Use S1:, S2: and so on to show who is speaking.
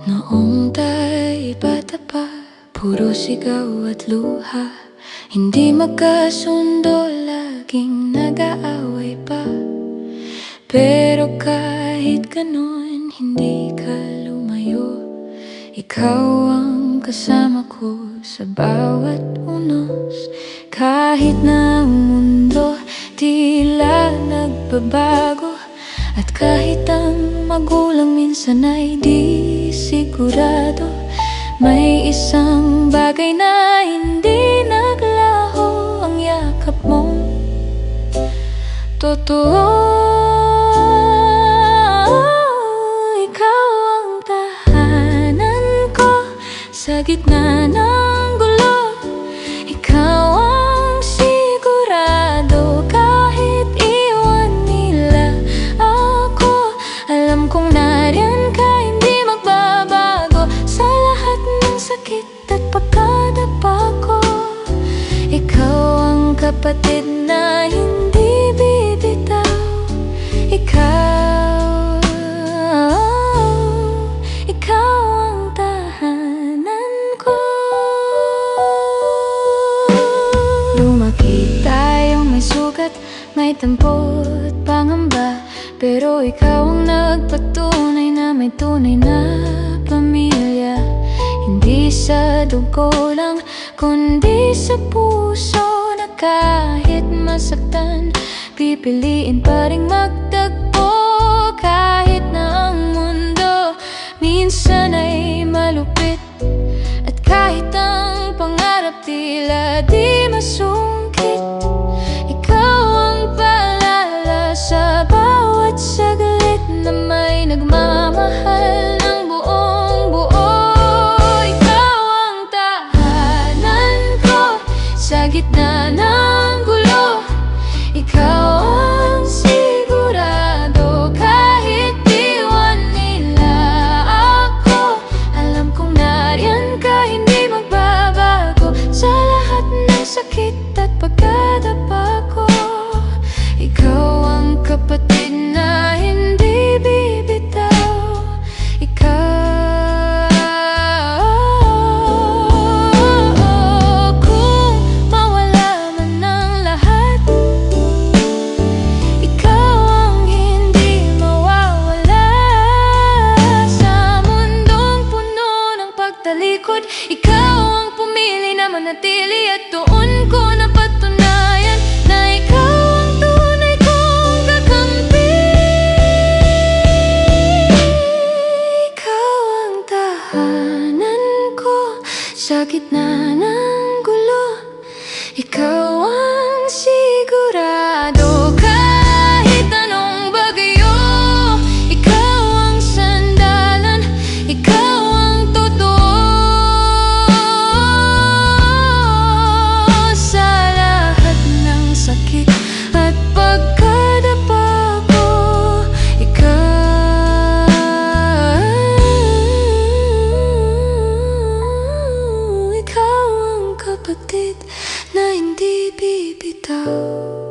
S1: Noong tayo'y bata pa, puro sigaw at luha. Hindi magkasundo, laging nag-aaway pa. Pero kahit ganon, hindi ka lumayo. Ikaw ang kasama ko sa bawat unos. Kahit na ang mundo tila nagbabago, at kahit ang magulang minsan ay di sigurado, may isang bagay na hindi naglaho: ang yakap mo, totoo. Ikaw ang tahanan ko sa gitna ng gulo. Ikaw ang sigurado kahit iwan nila ako. Alam kong nariyan ka, hindi magbabago sa lahat ng sakit at pagkadapa ko. Ikaw ang kapatid na hindi bibitaw. Ikaw ang tahanan ko. Lumaki tayong may sugat, may tampo't pangamba, pero ikaw ang nagpatunay na may tunay na pamilya. Hindi sa dugo lang, kundi sa puso, na kahit masaktan, pipiliin pa ring magtagpo. Kahit na ang mundo minsan ay malupit, at kahit ang pangarap tila di masungkit, ikaw ang paalala sa bawat saglit na may nagmamahal ng buong buo. Ikaw ang tahanan ko sa gitna ng gulo. Ikaw ang sigurado kahit iwan nila ako. Alam kong nariyan ka, hindi magbabago sa lahat ng sakit at pagkadapa ko. Ikaw ang kapatid na hindi bibitaw. Kung mawala man ang lahat, ikaw ang hindi mawawala. Sa mundong puno ng pagtalikod, ikaw ang pumili na manatili, at doon ko napatunayan na ikaw ang tunay kong kakampi. Ikaw ang tahanan ko sa gitna ng gulo. Ikaw ang sigurado kahit anong bagyo. Ikaw ang sandalan, ikaw ang totoo. Sa lahat ng sakit at pagkadapa ko, ikaw ang kapatid na hindi bibitaw.